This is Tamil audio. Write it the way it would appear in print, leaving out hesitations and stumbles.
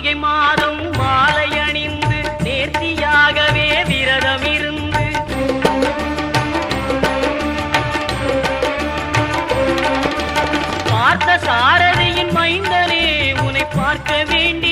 கார்த்திகை மாதம் மாலை அணிந்து நேர்த்தியாகவே விரதம் இருந்து பார்த்த சாரதியின் மைந்தனே உன்னை பார்க்க வேண்டி